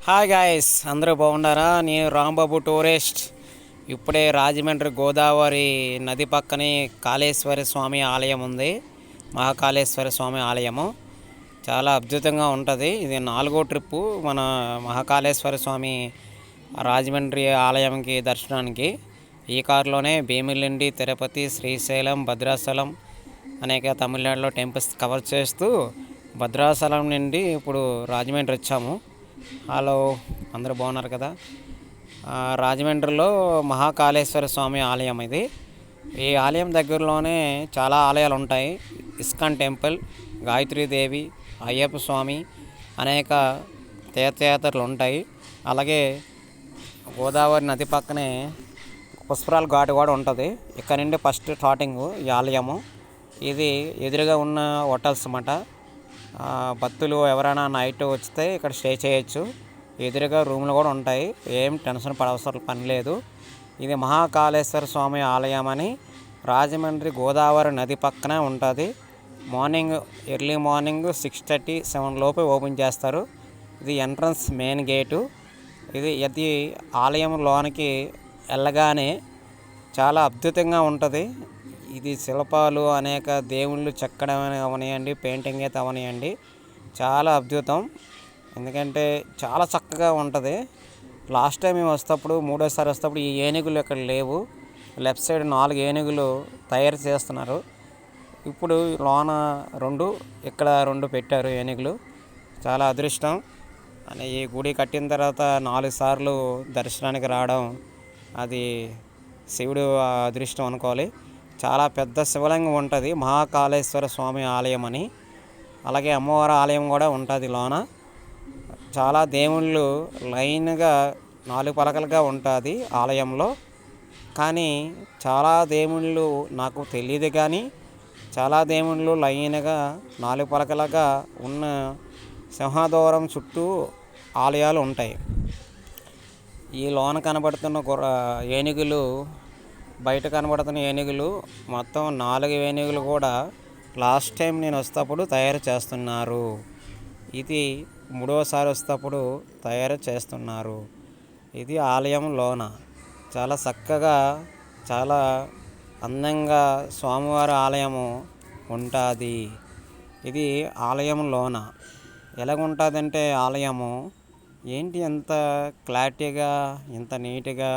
Hi guys, అందరూ బాగున్నారా? నేను రాంబాబు టూరిస్ట్. ఇప్పుడే రాజమండ్రి గోదావరి నది పక్కనే కాళేశ్వర స్వామి ఆలయం ఉంది. మహాకాళేశ్వర స్వామి ఆలయము చాలా అద్భుతంగా ఉంటుంది. ఇది 4వ ట్రిప్పు మన మహాకాళేశ్వర స్వామి రాజమండ్రి ఆలయంకి దర్శనానికి. ఈ కారులోనే భీమిలిండి, తిరుపతి, శ్రీశైలం, భద్రాచలం అనేక తమిళనాడులో టెంపుల్స్ కవర్ చేస్తూ భద్రాచలం నుండి ఇప్పుడు రాజమండ్రి వచ్చాము. హలో, అందరూ బాగున్నారు కదా? రాజమండ్రిలో మహాకాళేశ్వర స్వామి ఆలయం ఇది. ఈ ఆలయం దగ్గరలోనే చాలా ఆలయాలు ఉంటాయి. ఇస్కాన్ టెంపుల్, గాయత్రీదేవి, అయ్యప్ప స్వామి, అనేక తీర్థయాత్రలు ఉంటాయి. అలాగే గోదావరి నది పక్కనే పుష్కరాల ఘాట్ కూడా ఉంటుంది. ఇక్కడ నుండి ఫస్ట్ స్టార్టింగ్ ఈ ఆలయము. ఇది ఎదురుగా ఉన్న హోటల్స్ అన్నమాట. భక్తులు ఎవరైనా నైట్ వస్తే ఇక్కడ స్టే చేయొచ్చు. ఎదురుగా రూమ్లు కూడా ఉంటాయి. ఏం టెన్షన్ పడవసరం పని లేదు. ఇది మహాకాళేశ్వర స్వామి ఆలయం అని రాజమండ్రి గోదావరి నది పక్కనే ఉంటుంది. ఎర్లీ మార్నింగ్ 6:30, 7 లోపే ఓపెన్ చేస్తారు. ఇది ఎంట్రన్స్ మెయిన్ గేటు. ఇది ఆలయం లోనికి వెళ్ళగానే చాలా అద్భుతంగా ఉంటుంది. ఇది శిల్పాలు, అనేక దేవుళ్ళు చెక్కడం అవనివ్వండి, పెయింటింగ్ అయితే అవనివ్వండి, చాలా అద్భుతం. ఎందుకంటే చాలా చక్కగా ఉంటుంది. లాస్ట్ టైం మేము మూడోసారి వస్తేప్పుడు ఈ ఏనుగులు ఇక్కడ లేవు. లెఫ్ట్ సైడ్ 4 ఏనుగులు తయారు చేస్తున్నారు. ఇప్పుడు లోన 2, ఇక్కడ 2 పెట్టారు ఏనుగులు. చాలా అదృష్టం. అని ఈ గుడి కట్టిన తర్వాత 4 సార్లు దర్శనానికి రావడం అది శివుడు అదృష్టం అనుకోవాలి. చాలా పెద్ద శివలింగం ఉంటుంది, మహాకాళేశ్వర స్వామి ఆలయం అని. అలాగే అమ్మవారి ఆలయం కూడా ఉంటుంది లోన. చాలా దేవుళ్ళు లైన్గా 4 పలకలుగా ఉంటుంది ఆలయంలో. కానీ చాలా దేవుళ్ళు నాకు తెలియదు, కానీ చాలా దేవుళ్ళు లైన్గా 4 పలకలుగా ఉన్న సింహద్వారం చుట్టూ ఆలయాలు ఉంటాయి. ఈ లోన కనబడుతున్న ఏనుగులు, బయట కనబడుతున్న ఏనుగులు మొత్తం 4 ఏనుగులు కూడా లాస్ట్ టైం నేను వస్తేప్పుడు తయారు చేస్తున్నారు. ఇది 3వసారి వస్తేప్పుడు తయారు చేస్తున్నారు. ఇది ఆలయం లోన చాలా చక్కగా, చాలా అందంగా స్వామివారి ఆలయము ఉంటుంది. ఇది ఆలయం లోన ఎలాగుంటుందంటే ఆలయము ఏంటి ఎంత క్లారిటీగా, ఇంత నీట్గా,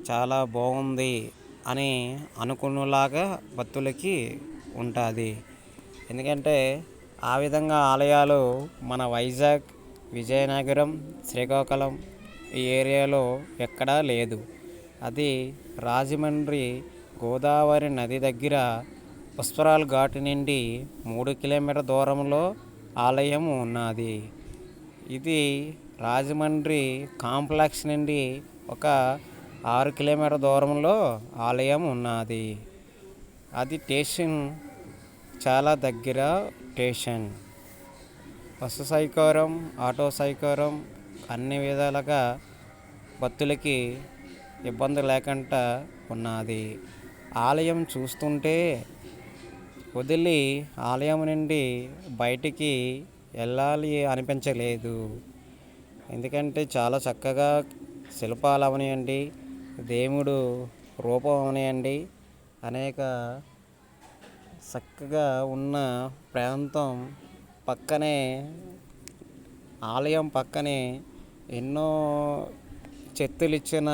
చాలా బాగుంది అని అనుకునేలాగా భక్తులకి ఉంటుంది. ఎందుకంటే ఆ విధంగా ఆలయాలు మన వైజాగ్, విజయనగరం, శ్రీకాకుళం ఈ ఏరియాలో ఎక్కడా లేదు. అది రాజమండ్రి గోదావరి నది దగ్గర పుష్కరాల ఘాట్ నుండి 3 కిలోమీటర్ల దూరంలో ఆలయం ఉన్నది. ఇది రాజమండ్రి కాంప్లెక్స్ నుండి ఒక 6 కిలోమీటర్ల దూరంలో ఆలయం ఉన్నది. అది స్టేషన్ చాలా దగ్గర. స్టేషన్ బస్సు సౌకర్యం, ఆటో సౌకర్యం అన్ని విధాలుగా భక్తులకి ఇబ్బంది లేకుండా ఉన్నది. ఆలయం చూస్తుంటే వదిలి ఆలయం నుండి బయటికి వెళ్ళాలి అనిపించలేదు. ఎందుకంటే చాలా చక్కగా శిల్పాలు అవనివ్వండి, దేవుడు రూపం అవనివ్వండి, అనేక చక్కగా ఉన్న ప్రాంతం పక్కనే, ఆలయం పక్కనే ఎన్నో చెత్తులు ఇచ్చిన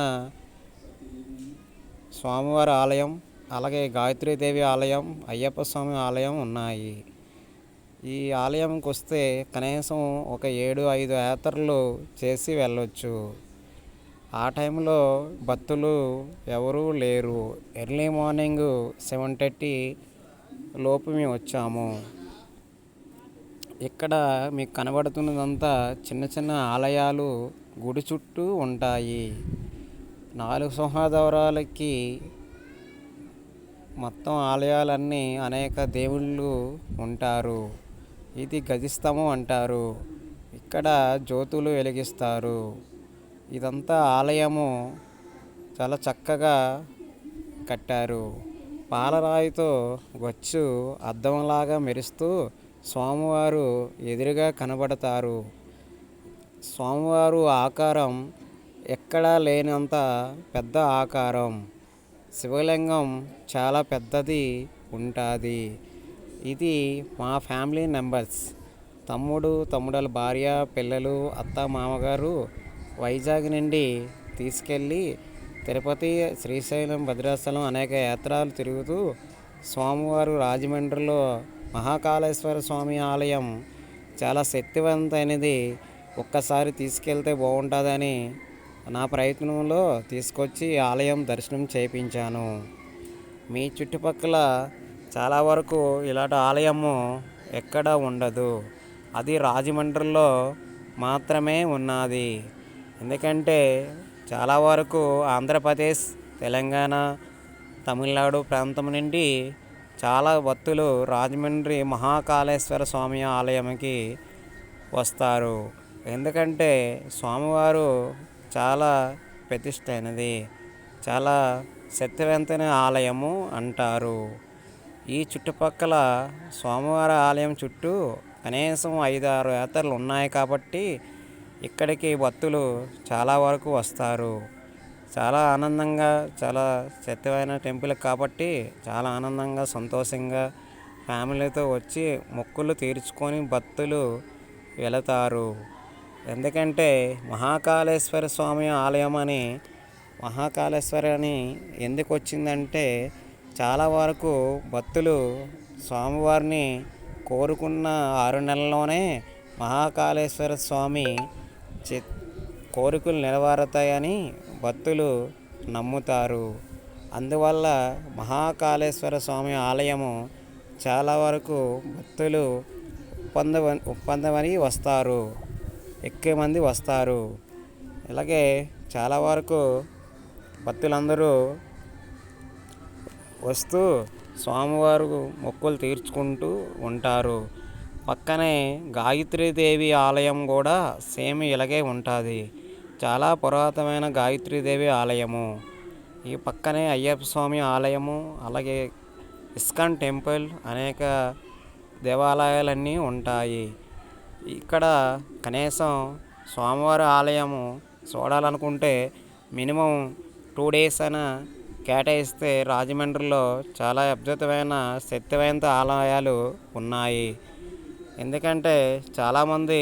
స్వామివారి ఆలయం, అలాగే గాయత్రీదేవి ఆలయం, అయ్యప్ప స్వామి ఆలయం ఉన్నాయి. ఈ ఆలయంకి వస్తే కనీసం ఒక 7-5 యాత్రలు చేసి వెళ్ళొచ్చు. ఆ టైంలో భక్తులు ఎవరూ లేరు. ఎర్లీ మార్నింగ్ 7:30 లోపు మేము వచ్చాము. ఇక్కడ మీకు కనబడుతున్నదంతా చిన్న చిన్న ఆలయాలు గుడి చుట్టూ ఉంటాయి. 4 సింహద్వారాలకి మొత్తం ఆలయాలన్నీ అనేక దేవుళ్ళు ఉంటారు. ఇది గజస్తంభం అంటారు. ఇక్కడ జ్యోతులు వెలిగిస్తారు. ఇదంతా ఆలయము చాలా చక్కగా కట్టారు. పాలరాయితో గచ్చు అద్దంలాగా మెరుస్తూ స్వామివారు ఎదురుగా కనబడతారు. స్వామివారు ఆకారం ఎక్కడా లేనంత పెద్ద ఆకారం. శివలింగం చాలా పెద్దది ఉంటుంది. ఇది మా ఫ్యామిలీ మెంబర్స్, తమ్ముడల భార్య, పిల్లలు, అత్త, మామగారు వైజాగ్ నుండి తీసుకెళ్ళి తిరుపతి, శ్రీశైలం, భద్రాచలం అనేక యాత్రలు తిరుగుతూ స్వామివారు రాజమండ్రిలో మహాకాళేశ్వర స్వామి ఆలయం చాలా శక్తివంతమైనది, ఒక్కసారి తీసుకెళ్తే బాగుంటుందని నా ప్రయత్నంలో తీసుకొచ్చి ఆలయం దర్శనం చేయించాను. మీ చుట్టుపక్కల చాలా వరకు ఇలాంటి ఆలయము ఎక్కడ ఉండదు. అది రాజమండ్రిలో మాత్రమే ఉన్నది. ఎందుకంటే చాలా వరకు ఆంధ్రప్రదేశ్, తెలంగాణ, తమిళనాడు ప్రాంతం నుండి చాలా భక్తులు రాజమండ్రి మహాకాళేశ్వర స్వామి ఆలయంకి వస్తారు. ఎందుకంటే స్వామివారు చాలా ప్రతిష్టైనది, చాలా శక్తివంతమైన ఆలయము అంటారు. ఈ చుట్టుపక్కల స్వామివారి ఆలయం చుట్టూ కనీసం 5-6 యాత్రలు ఉన్నాయి కాబట్టి ఇక్కడికి భక్తులు చాలా వరకు వస్తారు. చాలా ఆనందంగా, చాలా శక్తిమైన టెంపుల్ కాబట్టి చాలా ఆనందంగా, సంతోషంగా ఫ్యామిలీతో వచ్చి మొక్కులు తీర్చుకొని భక్తులు వెళతారు. ఎందుకంటే మహాకాళేశ్వర స్వామి ఆలయం అని మహాకాళేశ్వరి అని ఎందుకు వచ్చిందంటే చాలా వరకు భక్తులు స్వామివారిని కోరుకున్న 6 నెలల్లోనే మహాకాళేశ్వర స్వామి కోరికలు నెరవేరుతాయని భక్తులు నమ్ముతారు. అందువల్ల మహాకాళేశ్వర స్వామి ఆలయము చాలా వరకు భక్తులు ఒప్పందమని వస్తారు, ఎక్కువ మంది వస్తారు. ఇలాగే చాలా వరకు భక్తులందరూ వస్తూ స్వామివారు మొక్కులు తీర్చుకుంటూ ఉంటారు. పక్కనే గాయత్రీదేవి ఆలయం కూడా సేమ్ ఇలాగే ఉంటుంది. చాలా పురాతనమైన గాయత్రీదేవి ఆలయము. ఈ పక్కనే అయ్యప్ప స్వామి ఆలయము, అలాగే ఇస్కాన్ టెంపుల్, అనేక దేవాలయాలన్నీ ఉంటాయి. ఇక్కడ కనీసం స్వామివారి ఆలయము చూడాలనుకుంటే మినిమం 2 days అయినా కేటాయిస్తే రాజమండ్రిలో చాలా అద్భుతమైన శక్తివంత ఆలయాలు ఉన్నాయి. ఎందుకంటే చాలామంది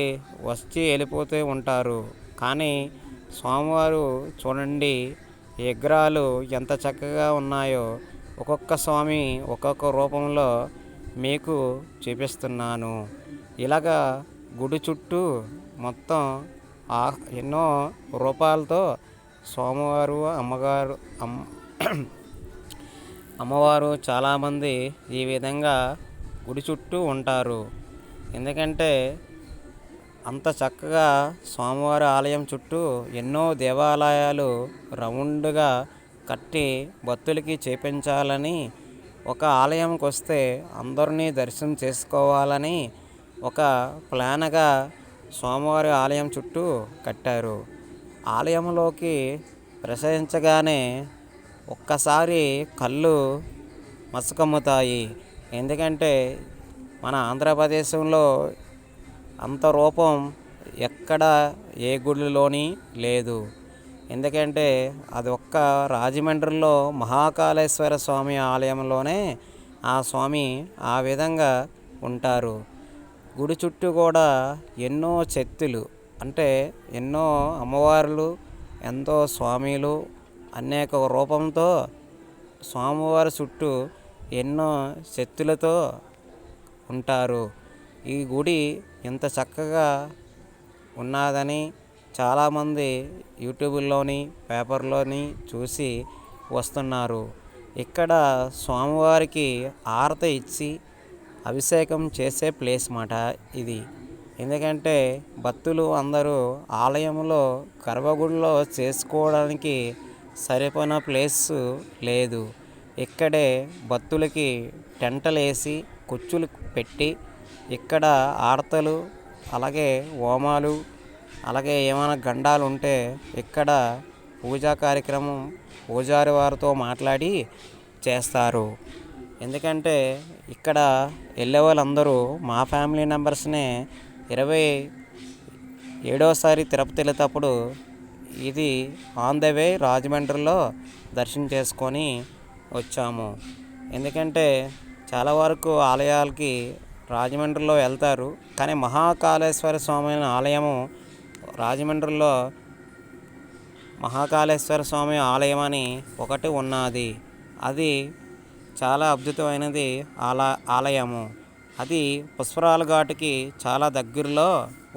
వచ్చి వెళ్ళిపోతూ ఉంటారు. కానీ స్వామివారు చూడండి, ఈ విగ్రహాలు ఎంత చక్కగా ఉన్నాయో. ఒక్కొక్క స్వామి ఒక్కొక్క రూపంలో మీకు చూపిస్తున్నాను. ఇలాగా గుడి చుట్టూ మొత్తం ఎన్నో రూపాలతో స్వామివారు, అమ్మవారు చాలామంది ఈ విధంగా గుడి చుట్టూ ఉంటారు. ఎందుకంటే అంత చక్కగా స్వామివారి ఆలయం చుట్టూ ఎన్నో దేవాలయాలు రౌండ్గా కట్టి భక్తులకి చేపించాలని, ఒక ఆలయంకి వస్తే అందరినీ దర్శనం చేసుకోవాలని ఒక ప్లాన్గా స్వామివారి ఆలయం చుట్టూ కట్టారు. ఆలయంలోకి ప్రవేశించగానే ఒక్కసారి కళ్ళు మసకమ్ముతాయి. ఎందుకంటే మన ఆంధ్రప్రదేశంలో అంత రూపం ఎక్కడ ఏ గుడిలోని లేదు. ఎందుకంటే అది ఒక్క రాజమండ్రిలో మహాకాళేశ్వర స్వామి ఆలయంలోనే ఆ స్వామి ఆ విధంగా ఉంటారు. గుడి చుట్టూ కూడా ఎన్నో శక్తులు, అంటే ఎన్నో అమ్మవార్లు, ఎంతో స్వామిలు అనేక రూపంతో స్వామివారి చుట్టూ ఎన్నో శక్తులతో ఉంటారు. ఈ గుడి ఇంత చక్కగా ఉన్నదని చాలామంది యూట్యూబ్లోని, పేపర్లోని చూసి వస్తున్నారు. ఇక్కడ స్వామివారికి హారతి ఇచ్చి అభిషేకం చేసే ప్లేస్ మాట ఇది. ఎందుకంటే భక్తులు అందరూ ఆలయంలో గర్భగుడిలో చేసుకోవడానికి సరిపోయిన ప్లేస్ లేదు. ఇక్కడే భక్తులకి టెంటలు వేసి కుర్చీలు పెట్టి ఇక్కడ ఆర్తలు, అలాగే హోమాలు, అలాగే ఏమైనా గండాలు ఉంటే ఇక్కడ పూజా కార్యక్రమం పూజారి వారితో మాట్లాడి చేస్తారు. ఎందుకంటే ఇక్కడ వెళ్ళే వాళ్ళందరూ మా ఫ్యామిలీ మెంబర్స్నే 20 ఏడోసారి తిరుపతి వెళ్ళేటప్పుడు ఇది ఆన్ ద వే రాజమండ్రిలో దర్శనం చేసుకొని వచ్చాము. ఎందుకంటే చాలా వరకు ఆలయాలకి రాజమండ్రిలో వెళ్తారు, కానీ మహాకాళేశ్వర స్వామి ఆలయము రాజమండ్రిలో మహాకాళేశ్వర స్వామి ఆలయం అని ఒకటి ఉన్నది. అది చాలా అద్భుతమైనది ఆలయము. అది పుష్కరాల ఘాటుకి చాలా దగ్గరలో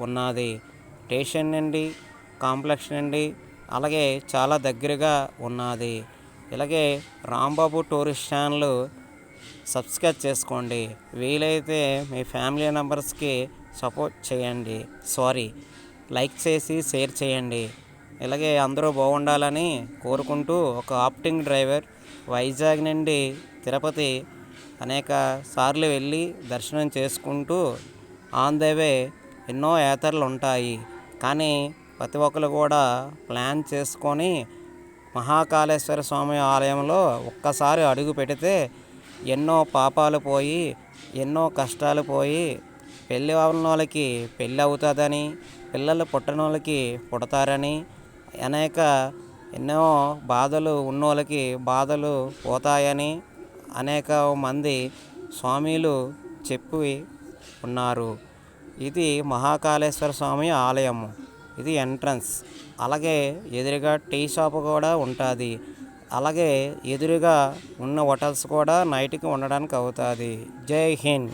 ఉన్నది. స్టేషన్ నుండి కాంప్లెక్స్ నుండి అలాగే చాలా దగ్గరగా ఉన్నది. ఇలాగే రాంబాబు టూరిస్ట్ ఛానల్ సబ్స్క్రైబ్ చేసుకోండి. వీలైతే మీ ఫ్యామిలీ మెంబర్స్కి సపోర్ట్ చేయండి. లైక్ చేసి షేర్ చేయండి. ఇలాగే అందరూ బాగుండాలని కోరుకుంటూ, ఒక ఆప్టింగ్ డ్రైవర్ వైజాగ్ నుండి తిరుపతి అనేక సార్లు వెళ్ళి దర్శనం చేసుకుంటూ ఆన్ ద వే ఎన్నో యాత్రలు ఉంటాయి. కానీ ప్రతి ఒక్కరు కూడా ప్లాన్ చేసుకొని మహాకాళేశ్వర స్వామి ఆలయంలో ఒక్కసారి అడుగు పెడితే ఎన్నో పాపాలు పోయి, ఎన్నో కష్టాలు పోయి, పెళ్ళి అవ్వని వాళ్ళకి పెళ్ళి అవుతుందని, పిల్లలు పుట్టని వాళ్ళకి పుడతారని, ఎన్నో బాధలు ఉన్నోళ్ళకి బాధలు పోతాయని అనేక మంది స్వామీలు చెప్పి ఉన్నారు. ఇది మహాకాళేశ్వర స్వామి ఆలయము. ఇది ఎంట్రన్స్. అలాగే ఎదురుగా టీ షాప్ కూడా ఉంటుంది. అలాగే ఎదురుగా ఉన్న హోటల్స్ కూడా నైట్కి ఉండడానికి అవుతుంది. జై హింద్.